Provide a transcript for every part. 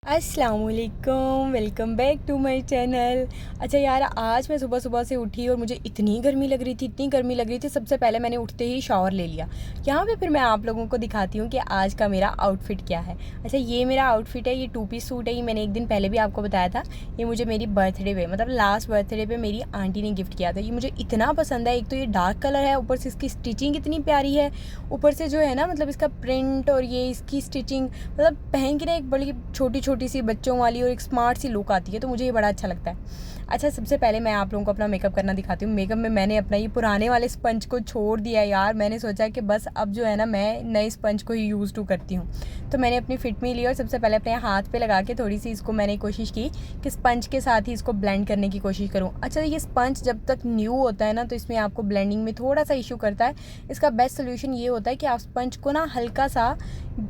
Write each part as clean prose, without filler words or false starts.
अस्सलामुअलैकुम, welcome back to my channel. अच्छा यार, आज मैं सुबह सुबह से उठी और मुझे इतनी गर्मी लग रही थी। सबसे पहले मैंने उठते ही शावर ले लिया। यहाँ पे फिर मैं आप लोगों को दिखाती हूँ कि आज का मेरा आउटफिट क्या है। अच्छा, ये मेरा आउटफिट है, ये 2 पीस सूट है। ये मैंने एक दिन पहले भी आपको बताया था। ये मुझे मेरी बर्थडे पे, मतलब लास्ट बर्थडे पे मेरी आंटी ने गिफ्ट किया था। ये मुझे इतना पसंद है। एक तो ये डार्क कलर है, ऊपर से इसकी स्टिचिंग इतनी प्यारी है, ऊपर से जो है ना, मतलब इसका प्रिंट और ये इसकी स्टिचिंग, मतलब पहन के ना एक बड़ी छोटी छोटी सी बच्चों वाली और एक स्मार्ट सी लुक आती है। तो मुझे ये बड़ा अच्छा लगता है। अच्छा, सबसे पहले मैं आप लोगों को अपना मेकअप करना दिखाती हूँ। मेकअप में मैंने अपना ये पुराने वाले स्पंज को छोड़ दिया है यार। मैंने सोचा कि बस अब जो है ना, मैं नए स्पंज को ही यूज़ टू करती हूँ। तो मैंने अपनी फिट मी ली और सबसे पहले अपने हाथ पे लगा के थोड़ी सी इसको मैंने कोशिश की कि स्पंज के साथ ही इसको ब्लेंड करने की कोशिश करूँ। अच्छा, ये स्पंज जब तक न्यू होता है ना, तो इसमें आपको ब्लेंडिंग में थोड़ा सा इशू करता है। इसका बेस्ट सोल्यूशन ये होता है कि आप स्पंज को ना हल्का सा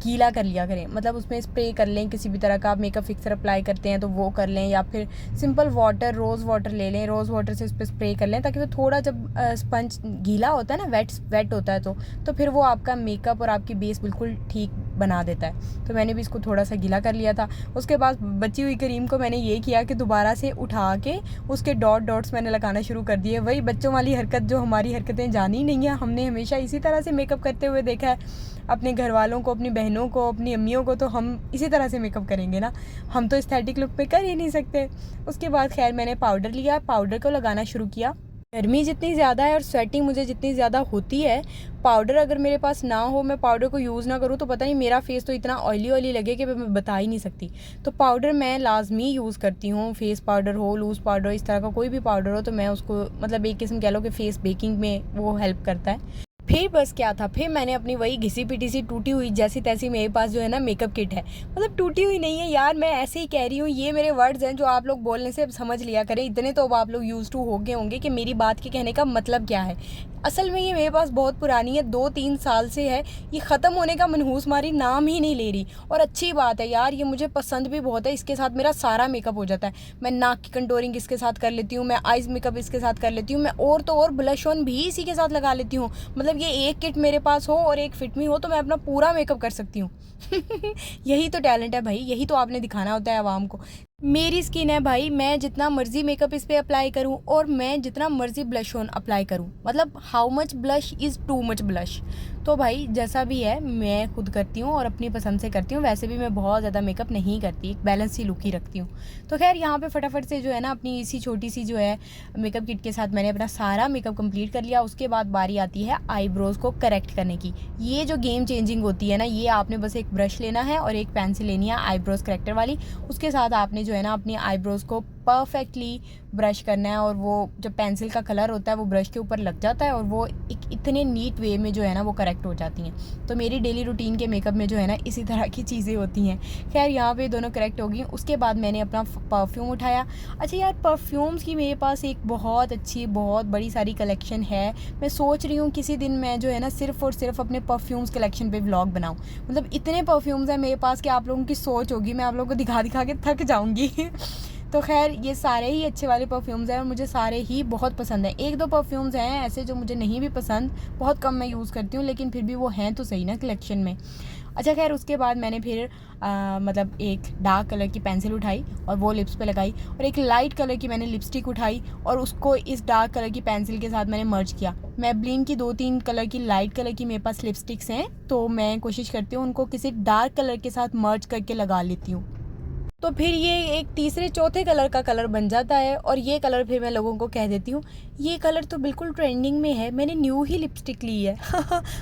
गीला कर लिया करें, मतलब उसमें स्प्रे कर लें। किसी भी तरह का आप मेकअप फिक्सर अप्लाई करते हैं तो वो कर लें, या फिर सिंपल वाटर, रोज़ वाटर ले लें, रोज़ वाटर से इस पर स्प्रे कर लें, ताकि वो थोड़ा, जब स्पंज गीला होता है ना, वेट होता है, तो फिर वो आपका मेकअप और आपकी बेस बिल्कुल ठीक बना देता है। तो मैंने भी इसको थोड़ा सा गीला कर लिया था। उसके बाद बची हुई क्रीम को मैंने ये किया कि दोबारा से उठा के उसके डॉट्स मैंने लगाना शुरू कर दिए। वही बच्चों वाली हरकत, जो हमारी हरकतें जानी नहीं है। हमने हमेशा इसी तरह से मेकअप करते हुए देखा है अपने घर वालों को, अपनी बहनों को, अपनी अम्मियों को। तो हम इसी तरह से मेकअप करेंगे ना, हम तो एस्थेटिक लुक पे कर ही नहीं सकते। उसके बाद खैर मैंने पाउडर लिया, पाउडर को लगाना शुरू किया। गर्मी जितनी ज़्यादा है और स्वेटिंग मुझे जितनी ज़्यादा होती है, पाउडर अगर मेरे पास ना हो, मैं पाउडर को यूज़ ना करूँ, तो पता नहीं मेरा फेस तो इतना ऑयली लगे कि मैं बता ही नहीं सकती। तो पाउडर मैं लाजमी यूज़ करती हूँ। फेस पाउडर हो, लूज़ पाउडर, इस तरह का कोई भी पाउडर हो, तो मैं उसको, मतलब एक किस्म कह लो कि फेस बेकिंग में वो हेल्प करता है। फिर बस क्या था, फिर मैंने अपनी वही घिसी पिटी सी, टूटी हुई जैसी तैसी मेरे पास जो है ना मेकअप किट है। मतलब टूटी हुई नहीं है यार, मैं ऐसे ही कह रही हूँ। ये मेरे वर्ड्स हैं जो आप लोग बोलने से अब समझ लिया करें। इतने तो अब आप लोग यूज़ टू हो गए होंगे कि मेरी बात के कहने का मतलब क्या है। असल में ये मेरे पास बहुत पुरानी है, 2-3 साल से है। ये ख़त्म होने का मनहूस मारी नाम ही नहीं ले रही। और अच्छी बात है यार, ये मुझे पसंद भी बहुत है। इसके साथ मेरा सारा मेकअप हो जाता है। मैं नाक की कंटोरिंग इसके साथ कर लेती हूँ, मैं आइज़ मेकअप इसके साथ कर लेती हूँ, मैं और तो और ब्लश ऑन भी इसी के साथ लगा लेती हूँ। मतलब ये एक किट मेरे पास हो और एक फिट मी हो, तो मैं अपना पूरा मेकअप कर सकती हूँ। यही तो टैलेंट है भाई, यही तो आपने दिखाना होता है आवाम को। मेरी स्किन है भाई, मैं जितना मर्जी मेकअप इस पे अप्लाई करूं और मैं जितना मर्जी ब्लश ऑन अप्लाई करूं, मतलब how much blush is too much blush. तो भाई जैसा भी है, मैं खुद करती हूँ और अपनी पसंद से करती हूँ। वैसे भी मैं बहुत ज़्यादा मेकअप नहीं करती, एक बैलेंस सी लुक ही रखती हूँ। तो खैर यहाँ पे फटाफट से जो है ना, अपनी इसी छोटी सी जो है मेकअप किट के साथ मैंने अपना सारा मेकअप कंप्लीट कर लिया। उसके बाद बारी आती है आईब्रोज़ को करेक्ट करने की। ये जो गेम चेंजिंग होती है ना, ये आपने बस एक ब्रश लेना है और एक पेंसिल लेनी है आईब्रोज़ करेक्टर वाली। उसके साथ आपने जो है ना अपनी आईब्रोज़ को परफेक्टली ब्रश करना है, और वो जो पेंसिल का कलर होता है वो ब्रश के ऊपर लग जाता है, और वो एक इतने नीट वे में जो है ना वो करेक्ट हो जाती हैं। तो मेरी डेली रूटीन के मेकअप में जो है ना इसी तरह की चीज़ें होती हैं। खैर यहाँ पे दोनों करेक्ट हो गई। उसके बाद मैंने अपना परफ्यूम उठाया। अच्छा यार, परफ्यूम्स की मेरे पास एक बहुत अच्छी, बहुत बड़ी सारी कलेक्शन है। मैं सोच रही हूँ किसी दिन मैं जो है ना सिर्फ और सिर्फ अपने परफ्यूम्स कलेक्शन पे व्लॉग बनाऊँ। मतलब इतने परफ्यूम्स हैं मेरे पास कि आप लोगों की सोच होगी, मैं आप लोगों को दिखा दिखा के थक जाऊँगी। तो खैर ये सारे ही अच्छे वाले परफ्यूम्स हैं और मुझे सारे ही बहुत पसंद हैं। 1-2 परफ्यूम्स हैं ऐसे जो मुझे नहीं भी पसंद, बहुत कम मैं यूज़ करती हूँ, लेकिन फिर भी वो हैं तो सही ना कलेक्शन में। अच्छा खैर, उसके बाद मैंने फिर मतलब एक डार्क कलर की पेंसिल उठाई और वो लिप्स पे लगाई, और एक लाइट कलर की मैंने लिपस्टिक उठाई और उसको इस डार्क कलर की पेंसिल के साथ मैंने मर्ज किया। मैबलिन की 2-3 कलर की लाइट कलर की मेरे पास लिपस्टिक्स हैं, तो मैं कोशिश करती हूँ उनको किसी डार्क कलर के साथ मर्ज करके लगा लेती हूँ। तो फिर ये एक तीसरे चौथे कलर का कलर बन जाता है, और ये कलर फिर मैं लोगों को कह देती हूँ ये कलर तो बिल्कुल ट्रेंडिंग में है, मैंने न्यू ही लिपस्टिक ली है।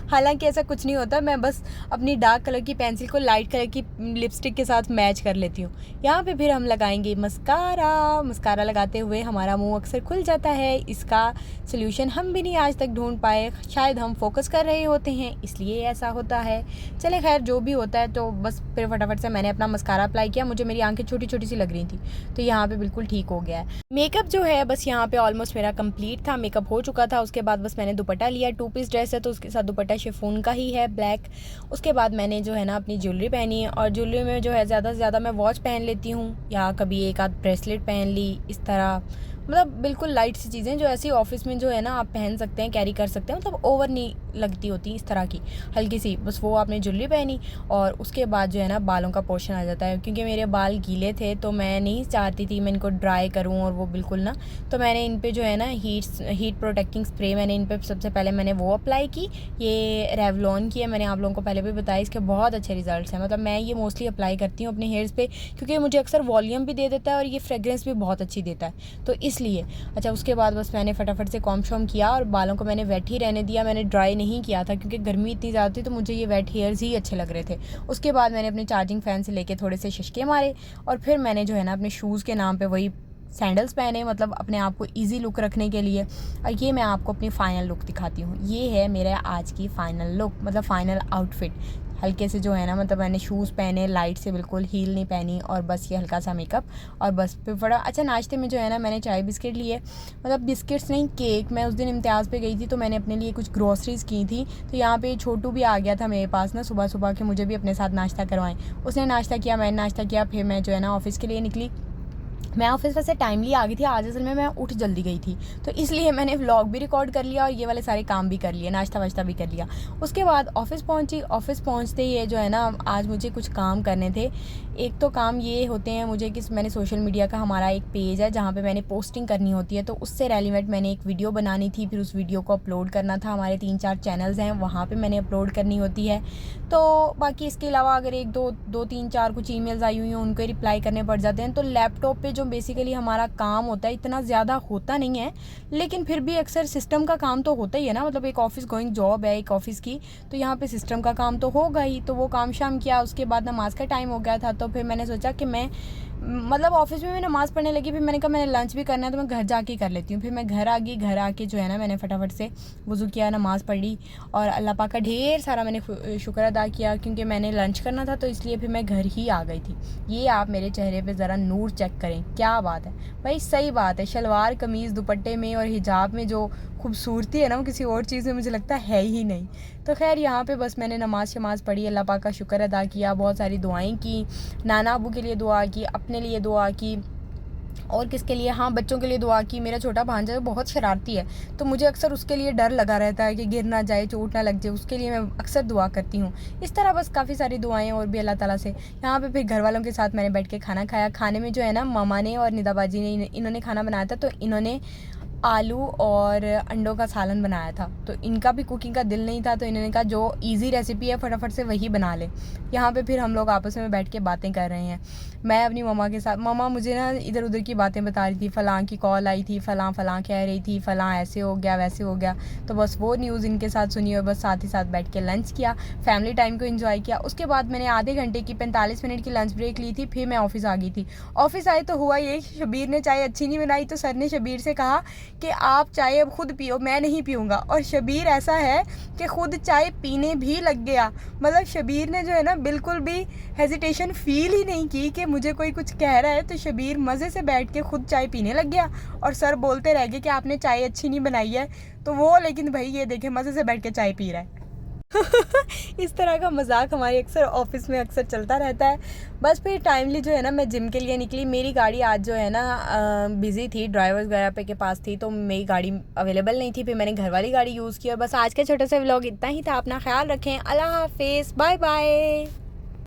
हालांकि ऐसा कुछ नहीं होता, मैं बस अपनी डार्क कलर की पेंसिल को लाइट कलर की लिपस्टिक के साथ मैच कर लेती हूँ। यहाँ पे फिर हम लगाएंगे मस्कारा। मस्कारा लगाते हुए हमारा मुँह अक्सर खुल जाता है। इसका सोल्यूशन हम भी नहीं आज तक ढूंढ पाए, शायद हम फोकस कर रहे होते हैं इसलिए ऐसा होता है। चले खैर, जो भी होता है, तो बस फिर फटाफट से मैंने अपना मस्कारा अप्लाई किया। मुझे मेरी आंखें छोटी छोटी सी लग रही थी, तो यहाँ पे बिल्कुल ठीक हो गया है। मेकअप जो है बस यहाँ पे ऑलमोस्ट मेरा कंप्लीट था, मेकअप हो चुका था। उसके बाद बस मैंने दुपट्टा लिया, 2 पीस ड्रेस है तो उसके साथ दुपट्टा शिफॉन का ही है, ब्लैक। उसके बाद मैंने जो है ना अपनी ज्वेलरी पहनी है, और ज्वेलरी में जो है ज़्यादा से ज़्यादा मैं वॉच पहन लेती हूँ, या कभी एक आध ब्रेसलेट पहन ली इस तरह। मतलब बिल्कुल लाइट सी चीज़ें जो ऐसी ऑफिस में जो है ना आप पहन सकते हैं, कैरी कर सकते हैं, मतलब ओवर नहीं लगती होती, इस तरह की हल्की सी, बस वो आपने ज्वेलरी पहनी और उसके बाद जो है ना बालों का पोर्शन आ जाता है। क्योंकि मेरे बाल गीले थे तो मैं नहीं चाहती थी मैं इनको ड्राई करूँ और वो बिल्कुल ना, तो मैंने इन पर जो है ना हीट प्रोटेक्टिंग स्प्रे मैंने इन पर सबसे पहले मैंने वो अप्लाई की। ये रेवलॉन की है, मैंने आप लोगों को पहले भी बताया, इसके बहुत अच्छे रिजल्ट्स हैं। मतलब मैं ये मोस्टली अप्लाई करती हूँ अपने हेयर्स पे क्योंकि मुझे अक्सर वॉल्यूम भी दे देता है और ये फ्रेग्रेंस भी बहुत अच्छी देता है, तो इसलिए। अच्छा, उसके बाद बस मैंने फटाफट से कॉम्ब शॉम्ब किया और बालों को मैंने वेट ही रहने दिया, मैंने ड्राई नहीं किया था क्योंकि गर्मी इतनी ज़्यादा थी तो मुझे ये वेट हेयर्स ही अच्छे लग रहे थे। उसके बाद मैंने अपने चार्जिंग फ़ैन से लेके थोड़े से शशके मारे और फिर मैंने जो है ना अपने शूज़ के नाम पे वही सैंडल्स पहने, मतलब अपने आप को इजी लुक रखने के लिए। और ये मैं आपको अपनी फ़ाइनल लुक दिखाती हूँ। ये है मेरा आज की फ़ाइनल लुक, मतलब फ़ाइनल आउटफिट। हल्के से जो है ना, मतलब मैंने शूज़ पहने लाइट से, बिल्कुल हील नहीं पहनी, और बस ये हल्का सा मेकअप और बस फिर बड़ा अच्छा। नाश्ते में जो है ना मैंने चाय बिस्किट लिए, मतलब बिस्किट्स नहीं, केक। मैं उस दिन इम्तियाज़ पे गई थी तो मैंने अपने लिए कुछ ग्रोसरीज़ की थी, तो यहाँ पे छोटू भी आ गया था मेरे पास ना सुबह सुबह के मुझे भी अपने साथ नाश्ता करवाएं। उसने नाश्ता किया, मैंने नाश्ता किया, फिर मैं जो है ना ऑफ़िस के लिए निकली। मैं ऑफिस वैसे टाइमली आ गई थी आज, असल में मैं उठ जल्दी गई थी तो इसलिए मैंने व्लॉग भी रिकॉर्ड कर लिया और ये वाले सारे काम भी कर लिए, नाश्ता वाश्ता भी कर लिया। उसके बाद ऑफिस पहुंची। ऑफिस पहुंचते ही जो है ना आज मुझे कुछ काम करने थे। एक तो काम ये होते हैं मुझे कि मैंने सोशल मीडिया का हमारा एक पेज है जहाँ पे मैंने पोस्टिंग करनी होती है, तो उससे रेलिवेंट मैंने एक वीडियो बनानी थी, फिर उस वीडियो को अपलोड करना था। हमारे 3-4 चैनल्स हैं, वहाँ पे मैंने अपलोड करनी होती है। तो बाकी इसके अलावा अगर 1-2-3-4 कुछ ईमेल्स आई हुई हैं उनको रिप्लाई करने पड़ जाते हैं। तो लैपटॉप पे जो बेसिकली हमारा काम होता है इतना ज़्यादा होता नहीं है, लेकिन फिर भी अक्सर सिस्टम का काम तो होता ही है ना, मतलब एक ऑफिस गोइंग जॉब है एक ऑफिस की, तो यहाँ पे सिस्टम का काम तो होगा ही। तो वो काम शाम किया, उसके बाद नमाज का टाइम हो गया था, तो फिर मैंने सोचा कि मैं मतलब ऑफिस में मैं नमाज़ पढ़ने लगी, फिर मैंने कहा मैंने लंच भी करना है तो मैं घर जाके कर लेती हूँ। फिर मैं घर आ गई, घर आके जो है ना मैंने फटाफट से वज़ू किया, नमाज़ पढ़ी और अल्लाह पाक का ढेर सारा मैंने शुक्र अदा किया क्योंकि मैंने लंच करना था, तो इसलिए फिर मैं घर ही आ गई थी। ये आप मेरे चेहरे पे ज़रा नूर चेक करें, क्या बात है भाई, सही बात है। शलवार कमीज़ दुपट्टे में और हिजाब में जो खूबसूरती है ना वो किसी और चीज़ में मुझे लगता है ही नहीं। तो खैर यहाँ पे बस मैंने नमाज़ पढ़ी, अल्लाह पाक का शुक्र अदा किया, बहुत सारी दुआएं की, नाना अबू के लिए दुआ की, अपने लिए दुआ की, और किसके लिए, हाँ बच्चों के लिए दुआ की। मेरा छोटा भांजा बहुत शरारती है तो मुझे अक्सर उसके लिए डर लगा रहता है कि गिर ना जाए, चोट ना लग जाए, उसके लिए मैं अक्सर दुआ करती हूँ। इस तरह बस काफ़ी सारी दुआएं और भी अल्लाह ताला से। यहाँ पे फिर घर वालों के साथ मैंने बैठ के खाना खाया। खाने में जो है ना मामा ने और निदाबाजी ने इन्होंने खाना बनाया था, तो इन्होंने आलू और अंडों का सालन बनाया था। तो इनका भी कुकिंग का दिल नहीं था तो इन्होंने कहा जो इजी रेसिपी है फटाफट से वही बना ले। यहाँ पे फिर हम लोग आपस में बैठ के बातें कर रहे हैं, मैं अपनी मम्मा के साथ। मम्मा मुझे ना इधर उधर की बातें बता रही थी, फ़लाँ की कॉल आई थी, फ़लाँ कह रही थी, फ़लाँ ऐसे हो गया वैसे हो गया, तो बस वो न्यूज़ इनके साथ सुनी और बस साथ ही साथ बैठ के लंच किया, फैमिली टाइम को एंजॉय किया। उसके बाद मैंने आधे घंटे की 45 मिनट की लंच ब्रेक ली थी, फिर मैं ऑफिस आ गई थी। ऑफिस आए तो हुआ ये, शबीर ने चाय अच्छी नहीं बनाई तो सर ने शबीर से कहा कि आप चाय अब खुद पियो, मैं नहीं पीऊँगा। और शबीर ऐसा है कि खुद चाय पीने भी लग गया, मतलब शबीर ने जो है ना बिल्कुल भी हेजिटेशन फील ही नहीं की कि मुझे कोई कुछ कह रहा है, तो शबीर मज़े से बैठ के खुद चाय पीने लग गया और सर बोलते रह गए कि आपने चाय अच्छी नहीं बनाई है, तो वो लेकिन भाई ये देखे मज़े से बैठ के चाय पी रहा है। इस तरह का मजाक हमारे अक्सर ऑफिस में अक्सर चलता रहता है। बस फिर टाइमली जो है ना मैं जिम के लिए निकली। मेरी गाड़ी आज जो है ना बिज़ी थी, ड्राइवर्स वगैरह पे के पास थी, तो मेरी गाड़ी अवेलेबल नहीं थी, फिर मैंने घर वाली गाड़ी यूज़ की। और बस आज का छोटा सा व्लॉग इतना ही था। अपना ख्याल रखें, अल्लाह हाफिज़, बाय बाय।